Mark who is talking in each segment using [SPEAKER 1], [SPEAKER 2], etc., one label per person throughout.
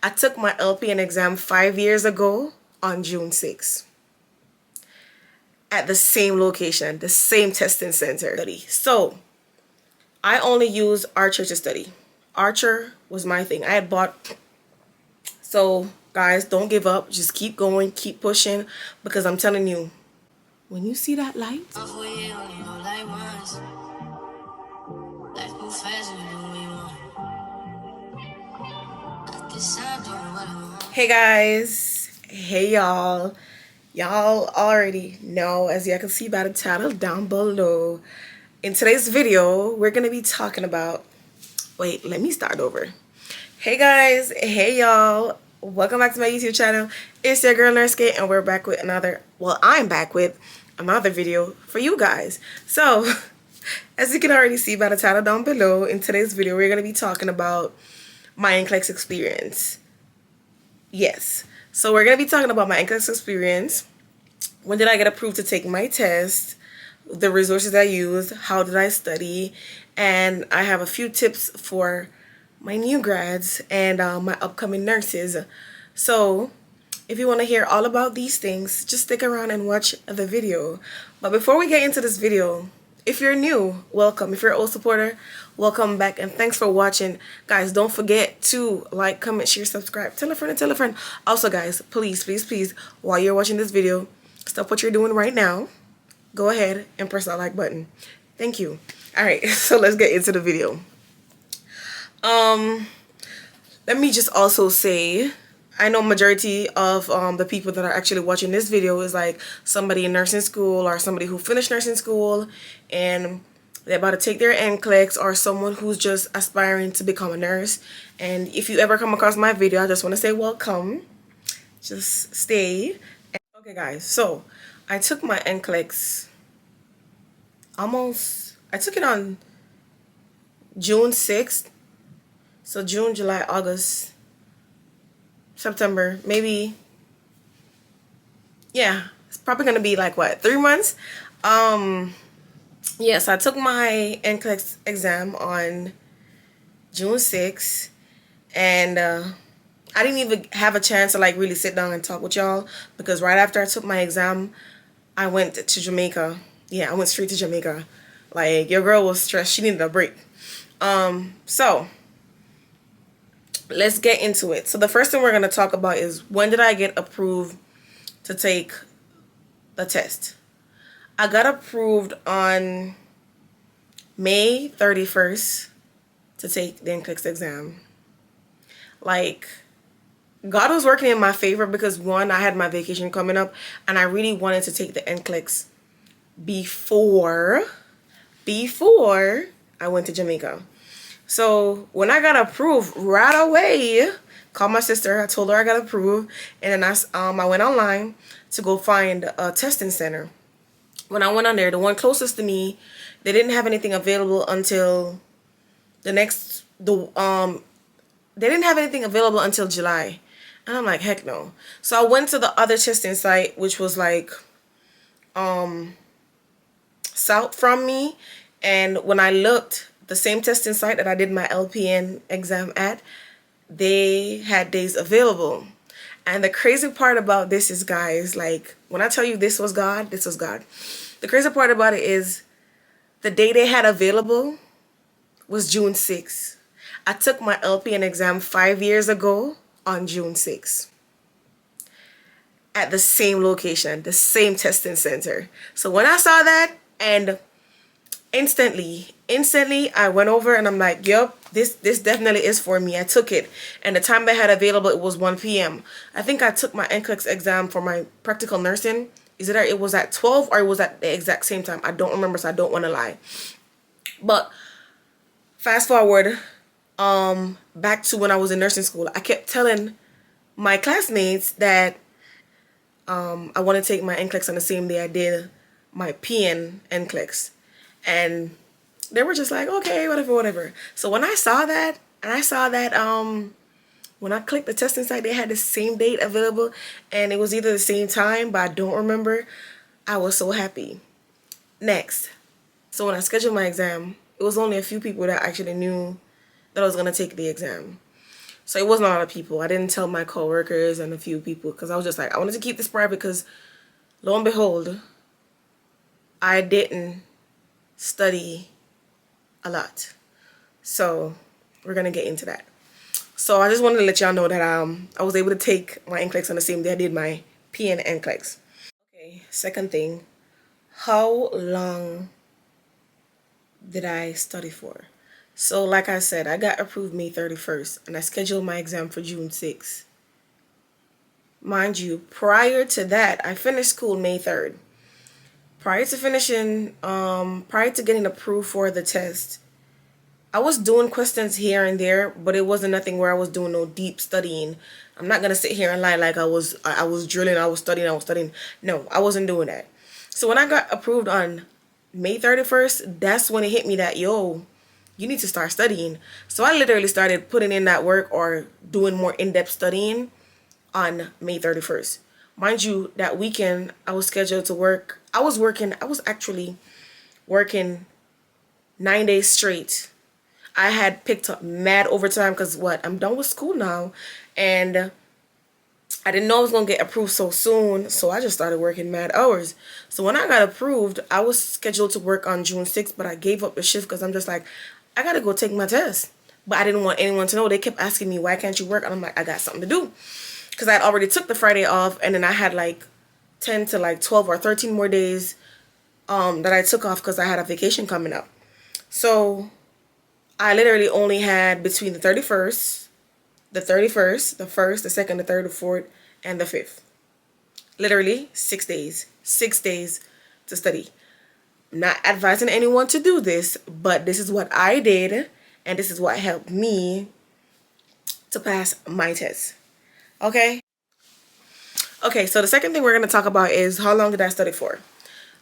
[SPEAKER 1] I took my LPN exam 5 years ago on June 6th at the same location, the same testing center. So I only use Archer to study. Archer was my thing. I had bought. So guys, don't give up. Just keep going, keep pushing, because I'm telling you, when you see that light. Hey guys, hey y'all. Y'all already know, as you can see by the title down below, in today's video we're gonna be talking about, wait, let me start over. Hey guys, hey y'all, welcome back to my YouTube channel. It's your girl Nurse Kate, and we're back with another, well, I'm back with another video for you guys. So as you can already see by the title down below, in today's video we're gonna be talking about my NCLEX experience. Yes, so we're gonna be talking about my NCLEX experience. When did I get approved to take my test, the resources I used, how did I study, and I have a few tips for my new grads and my upcoming nurses. So if you want to hear all about these things, just stick around and watch the video. But before we get into this video, if you're new, welcome. If you're an old supporter, welcome back, and thanks for watching. Guys, don't forget to like, comment, share, subscribe, tell a friend and tell a friend. Also guys, please, please, please, while you're watching this video, stop what you're doing right now, go ahead and press that like button. Thank you. All right, so let's get into the video. Let me just also say, I know majority of the people that are actually watching this video is like somebody in nursing school or somebody who finished nursing school and they're about to take their NCLEX, or someone who's just aspiring to become a nurse. And if you ever come across my video, I just want to say welcome. Just stay. Okay guys, so I took my NCLEX I took it on June 6th. So June, July, August, September, maybe, yeah, it's probably gonna be like what, 3 months. Yes, I took my NCLEX exam on June 6th, and I didn't even have a chance to like really sit down and talk with y'all, because right after I took my exam I went to Jamaica. Yeah, I went straight to Jamaica. Like, your girl was stressed, she needed a break. So let's get into it. So the first thing we're going to talk about is, when did I get approved to take the test? I got approved on May 31st to take the NCLEX exam. Like, God was working in my favor, because one, I had my vacation coming up and I really wanted to take the NCLEX before I went to Jamaica. So when I got approved, right away, called my sister. I told her I got approved, and then I went online to go find a testing center. When I went on there, the one closest to me, they didn't have anything available until they didn't have anything available until July, and I'm like, heck no. So I went to the other testing site, which was like south from me, and when I looked, the same testing site that I did my LPN exam at, they had days available. And the crazy part about this is, guys, like, when I tell you this was God, this was God. The crazy part about it is, the day they had available was June 6th. I took my LPN exam 5 years ago on June 6th at the same location, the same testing center. So when I saw that, and instantly I went over and I'm like, yep, this definitely is for me. I took it, and the time they had available, it was 1 p.m. I think I took my NCLEX exam for my practical nursing. It was at 12 or it was at the exact same time. I don't remember, so I don't want to lie. But fast forward back to when I was in nursing school, I kept telling my classmates that I want to take my NCLEX on the same day I did my PN NCLEX. And they were just like, okay, whatever. So when I saw that, when I clicked the testing site, they had the same date available, and it was either the same time, but I don't remember. I was so happy. Next, so when I scheduled my exam, it was only a few people that actually knew that I was going to take the exam. So it wasn't a lot of people. I didn't tell my coworkers and a few people because I was just like, I wanted to keep this private because lo and behold, I didn't study a lot. So we're gonna get into that. So I just wanted to let y'all know that I was able to take my NCLEX on the same day I did my PN NCLEX. Okay, second thing, how long did I study for? So like I said, I got approved May 31st and I scheduled my exam for June 6th. Mind you, prior to that, I finished school May 3rd. Prior to getting approved for the test, I was doing questions here and there, but it wasn't nothing where I was doing no deep studying. I'm not gonna sit here and lie like I was drilling, I was studying. No, I wasn't doing that. So when I got approved on May 31st, that's when it hit me that yo, you need to start studying. So I literally started putting in that work or doing more in-depth studying on May 31st. Mind you, that weekend I was scheduled to work. I was actually working 9 days straight. I had picked up mad overtime because what? I'm done with school now. And I didn't know I was going to get approved so soon. So I just started working mad hours. So when I got approved, I was scheduled to work on June 6th, but I gave up the shift because I'm just like, I got to go take my test. But I didn't want anyone to know. They kept asking me, why can't you work? And I'm like, I got something to do. Because I had already took the Friday off. And then I had like 10 to like 12 or 13 more days that I took off because I had a vacation coming up. So I literally only had between the 31st, the 1st, the 2nd, the 3rd, the 4th, and the 5th. Literally 6 days. 6 days to study. I'm not advising anyone to do this, but this is what I did, and this is what helped me to pass my test. Okay? Okay, so the second thing we're going to talk about is how long did I study for?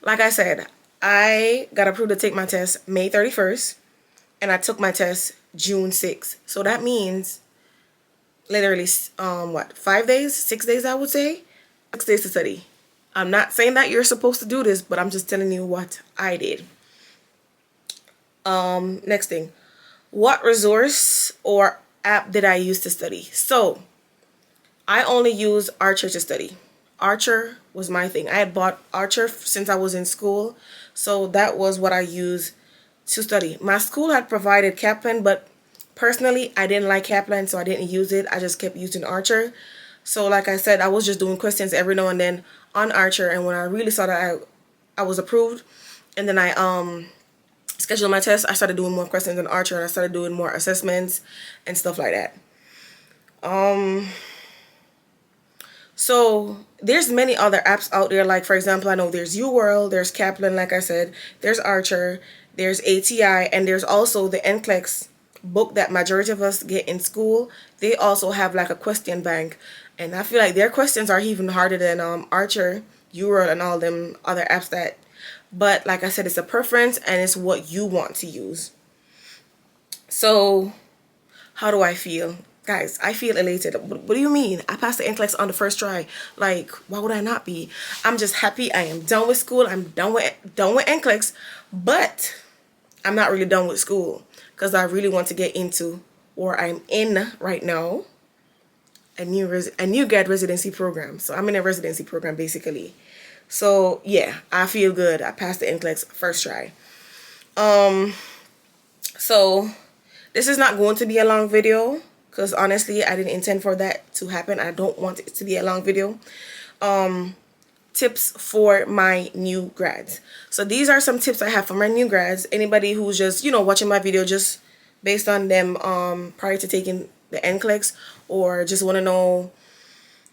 [SPEAKER 1] Like I said, I got approved to take my test May 31st. And I took my test June 6th. So that means literally, 5 days, 6 days, I would say. 6 days to study. I'm not saying that you're supposed to do this, but I'm just telling you what I did. Next thing. What resource or app did I use to study? So, I only use Archer to study. Archer was my thing. I had bought Archer since I was in school. So that was what I used to study. My school had provided Kaplan, but personally I didn't like Kaplan, so I didn't use it. I just kept using Archer. So like I said, I was just doing questions every now and then on Archer, and when I really saw that I was approved, and then I scheduled my test, I started doing more questions on Archer, and I started doing more assessments and stuff like that. So there's many other apps out there. Like for example, I know there's UWorld, there's Kaplan, like I said, there's Archer, there's ATI, and there's also the NCLEX book that majority of us get in school. They also have like a question bank, and I feel like their questions are even harder than Archer, UWorld, and all them other apps that. But like I said, it's a preference and it's what you want to use. So how do I feel? Guys, I feel elated. What do you mean? I passed the NCLEX on the first try. Like, why would I not be? I'm just happy. I am done with school. I'm done with NCLEX. But I'm not really done with school because I really want to get into where I'm in right now, a new grad residency program. So I'm in a residency program basically. So yeah, I feel good. I passed the NCLEX first try. So this is not going to be a long video because honestly, I didn't intend for that to happen. I don't want it to be a long video. Tips for my new grads. So these are some tips I have for my new grads. Anybody who's just, watching my video just based on them prior to taking the NCLEX, or just want to know,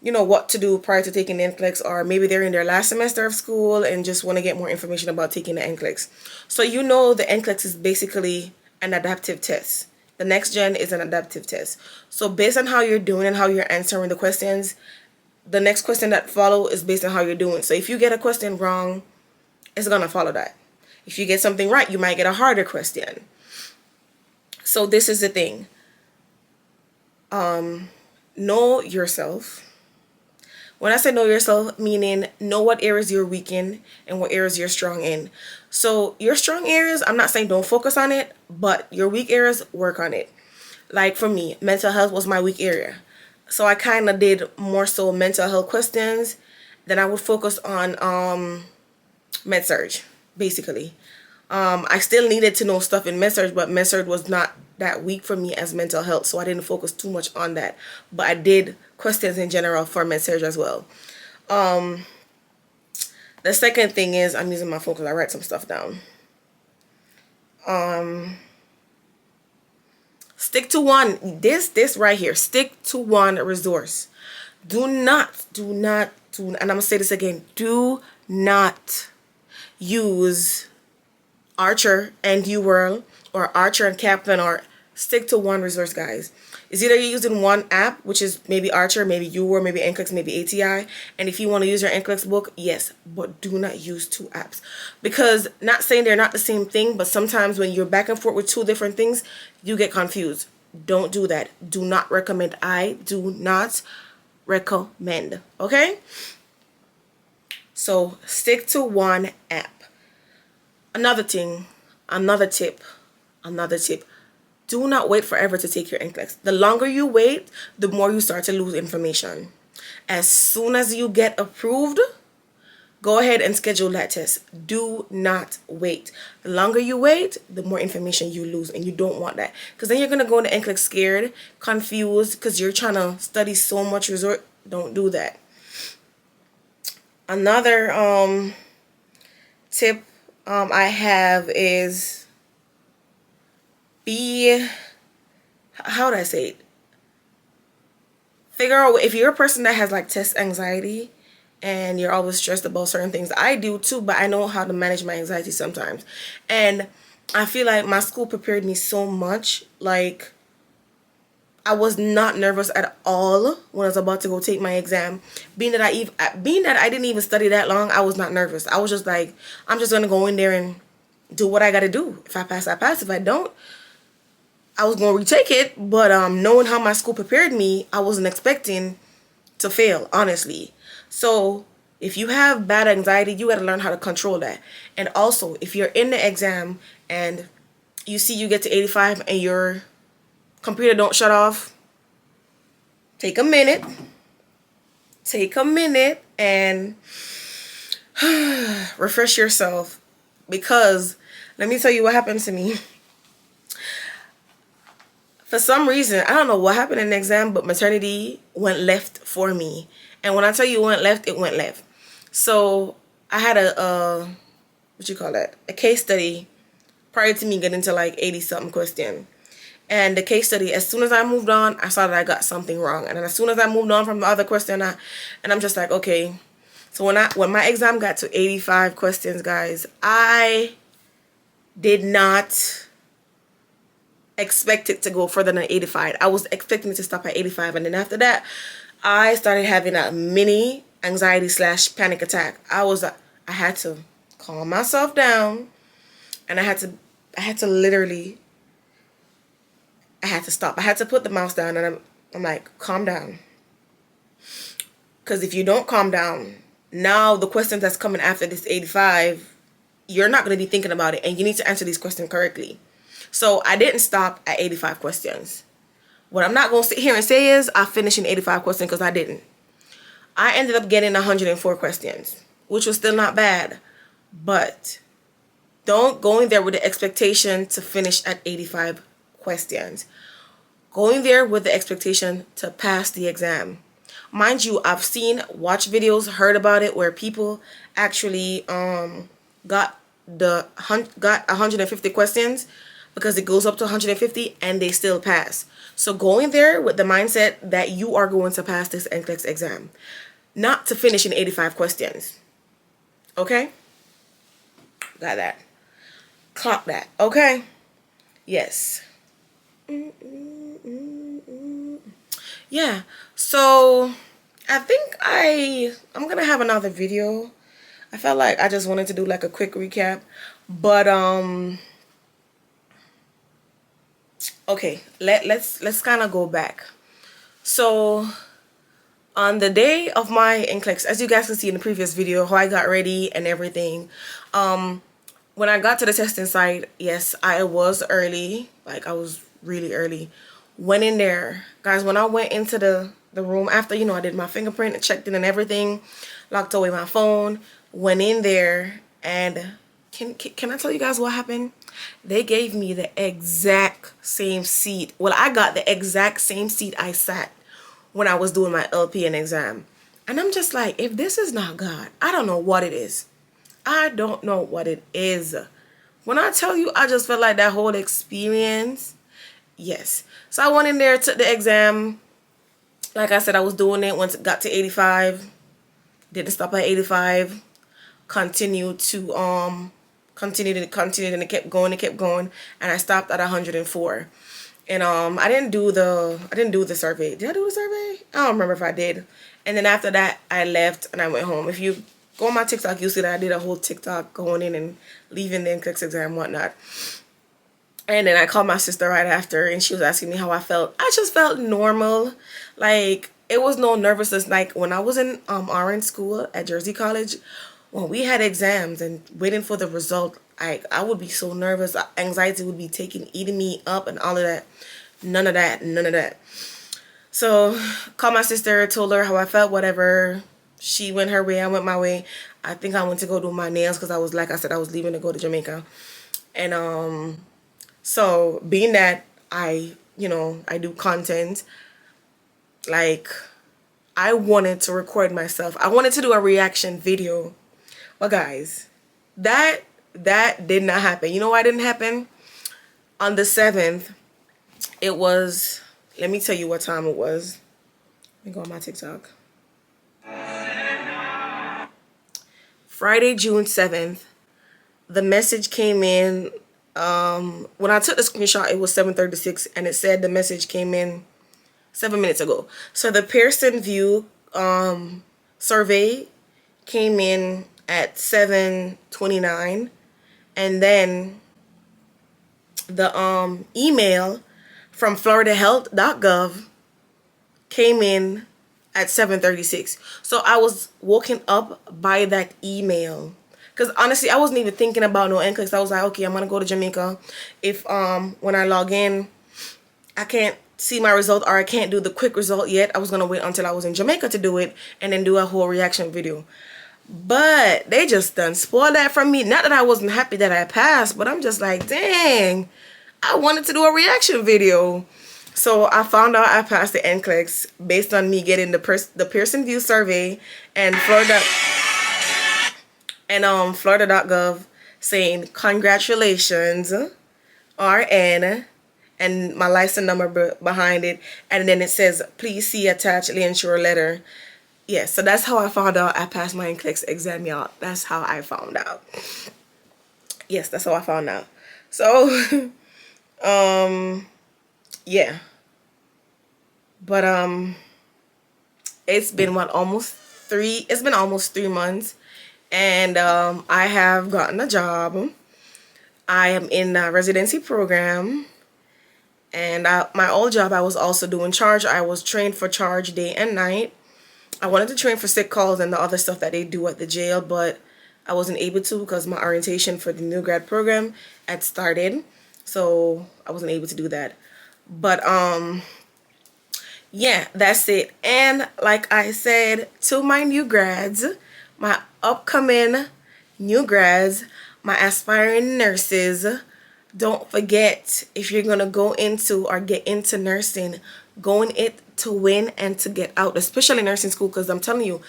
[SPEAKER 1] what to do prior to taking the NCLEX, or maybe they're in their last semester of school and just want to get more information about taking the NCLEX. So the NCLEX is basically an adaptive test. The next gen is an adaptive test. So based on how you're doing and how you're answering the questions, the next question that follow is based on how you're doing. So if you get a question wrong, it's going to follow that. If you get something right, you might get a harder question. So this is the thing. Know yourself. When I say know yourself, meaning know what areas you're weak in and what areas you're strong in. So your strong areas, I'm not saying don't focus on it, but your weak areas, work on it. like for me, mental health was my weak area. So I kind of did more so mental health questions. Then I would focus on med surg, basically. I still needed to know stuff in med surg, but med surg was not that weak for me as mental health, so I didn't focus too much on that. But I did questions in general for med surg as well. The second thing is I'm using my phone because I write some stuff down. Stick to one. This right here. Stick to one resource. Do not, and I'm gonna say this again. Do not use Archer and UWorld or Archer and Kaplan, or stick to one resource, guys. It's either you're using one app, which is maybe Archer, maybe UWorld, maybe NCLEX, maybe ATI. And if you want to use your NCLEX book, yes, but do not use two apps. Because, not saying they're not the same thing, but sometimes when you're back and forth with two different things, you get confused. Don't do that. Do not recommend. I do not recommend. Okay? So, stick to one app. Another thing, another tip. Do not wait forever to take your NCLEX. The longer you wait, the more you start to lose information. As soon as you get approved, go ahead and schedule that test. Do not wait. The longer you wait, the more information you lose, and you don't want that. Because then you're going to go into NCLEX scared, confused, because you're trying to study so much resort. Don't do that. Another tip I have is how would I say it? Figure out, if you're a person that has like test anxiety and you're always stressed about certain things. I do too, but I know how to manage my anxiety sometimes. And I feel like my school prepared me so much. Like, I was not nervous at all when I was about to go take my exam. Being that I didn't even study that long, I was not nervous. I was just like, I'm just gonna go in there and do what I gotta do. If I pass, I pass. If I don't, I was gonna retake it. But knowing how my school prepared me, I wasn't expecting to fail, honestly. So if you have bad anxiety, you gotta learn how to control that. And also, if you're in the exam and you see you get to 85 and your computer don't shut off, take a minute and refresh yourself. Because let me tell you what happened to me. For some reason, I don't know what happened in the exam, but maternity went left for me. And when I tell you it went left, it went left. So I had a case study prior to me getting to like 80 something question. And the case study, as soon as I moved on, I saw that I got something wrong. And then as soon as I moved on from the other question, I'm just like, okay. So when my exam got to 85 questions, guys, I did not expect it to go further than 85. I was expecting it to stop at 85. And then after that, I started having a mini anxiety / panic attack. I had to calm myself down, and I had to literally, I had to stop. I had to put the mouse down, and I'm like, calm down. Because if you don't calm down, now the questions that's coming after this 85, you're not going to be thinking about it, and you need to answer these questions correctly. So I didn't stop at 85 questions. What I'm not going to sit here and say is I finished in 85 questions, because I didn't. I ended up getting 104 questions, which was still not bad. But don't go in there with the expectation to finish at 85 questions. Going there with the expectation to pass the exam. Mind you, I've watched videos, heard about it, where people actually got 150 questions, because it goes up to 150 and they still pass. So go in there with the mindset that you are going to pass this NCLEX exam, not to finish in 85 questions. Okay? Got that. Clock that. Okay? Yes. Yeah. So I think I'm gonna have another video. I felt like I just wanted to do like a quick recap. But okay, let's kind of go back. So on the day of my NCLEX, as you guys can see in the previous video, how I got ready and everything, when I got to the testing site, yes, I was early. Like, I was really early. Went in there, guys. When I went into the room after, I did my fingerprint and checked in and everything, locked away my phone, went in there, and can I tell you guys what happened? They gave me the exact same seat. Well, I got the exact same seat I sat when I was doing my LPN exam. And I'm just like, if this is not God, I don't know what it is. I don't know what it is. When I tell you, I just felt like that whole experience. Yes. So I went in there, took the exam. Like I said, I was doing it once it got to 85. Didn't stop at 85. Continued and it kept going, and I stopped at 104. And I didn't do the survey. Did I do the survey? I don't remember if I did. And then after that, I left and I went home. If you go on my TikTok, you'll see that I did a whole TikTok going in and leaving the NCLEX exam and whatnot. And then I called my sister right after, and she was asking me how I felt. I just felt normal. Like, it was no nervousness. Like, when I was in RN school at Jersey College, when we had exams and waiting for the result, I would be so nervous. Anxiety would be eating me up and all of that. None of that. So, called my sister, told her how I felt, whatever. She went her way, I went my way. I think I went to go do my nails because I was, like I said, I was leaving to go to Jamaica. And, so being that I do content, like, I wanted to record myself. I wanted to do a reaction video. But guys, that did not happen. You know why it didn't happen? On the 7th, it was, let me tell you what time it was. Let me go on my TikTok. Friday, June 7th, the message came in. When I took the screenshot, it was 7:36, and it said the message came in 7 minutes ago. So the Pearson VUE survey came in at 7:29, and then the email from floridahealth.gov came in at 7:36. So I was woken up by that email. Because honestly, I wasn't even thinking about no NCLEX. I was like, okay, I'm going to go to Jamaica. If when I log in, I can't see my result, or I can't do the quick result yet, I was going to wait until I was in Jamaica to do it and then do a whole reaction video. But they just done spoiled that from me. Not that I wasn't happy that I passed, but I'm just like, dang, I wanted to do a reaction video. So I found out I passed the NCLEX based on me getting the Pearson VUE survey and Florida.gov saying congratulations, RN, and my license number behind it, and then it says please see attached ensure letter. Yes, so that's how I found out I passed my NCLEX exam, y'all. That's how I found out. Yes, that's how I found out. So yeah. But it's been almost 3 months. And I have gotten a job. I am in a residency program. And my old job, I was also doing charge. I was trained for charge day and night. I wanted to train for sick calls and the other stuff that they do at the jail, but I wasn't able to because my orientation for the new grad program had started. So I wasn't able to do that. But yeah, that's it. And like I said to my new grads, my upcoming new grads, my aspiring nurses, don't forget, if you're going to go into or get into nursing, go in it to win and to get out, especially nursing school, because I'm telling you,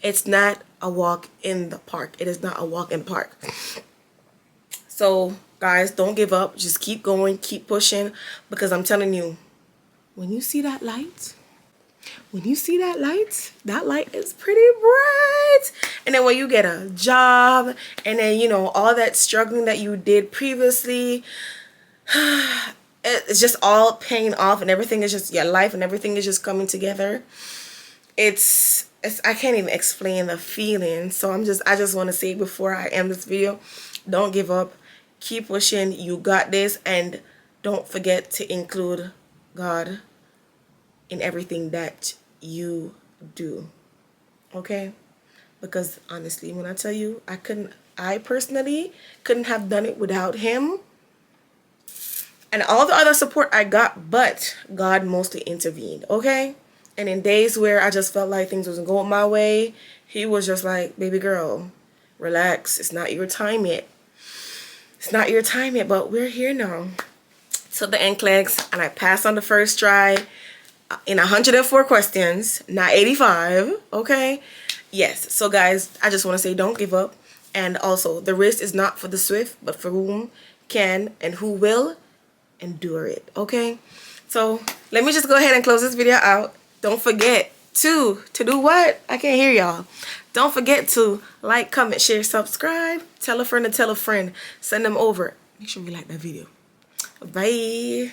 [SPEAKER 1] it's not a walk in the park. It is not a walk in the park. So, guys, don't give up. Just keep going, keep pushing, because I'm telling you, when you see that light, that light is pretty bright. And then when you get a job, and then, all that struggling that you did previously, it's just all paying off, and everything is just, your life and everything is just coming together. It's I can't even explain the feeling. So I just want to say before I end this video, don't give up. Keep pushing. You got this. And don't forget to include God in everything that you do. Okay? Because honestly, when I tell you, I personally couldn't have done it without him. and all the other support I got, but God mostly intervened, okay? And in days where I just felt like things wasn't going my way, he was just like, baby girl, relax. It's not your time yet. It's not your time yet, but we're here now. So the NCLEX, and I passed on the first try in 104 questions, not 85, okay? Yes, so guys, I just want to say don't give up. And also, the race is not for the swift, but for whom can and who will endure it, okay? So let me just go ahead and close this video out. Don't forget to do what? I can't hear y'all. Don't forget to like, comment, share, subscribe, tell a friend to tell a friend, send them over. Make sure you like that video. Bye.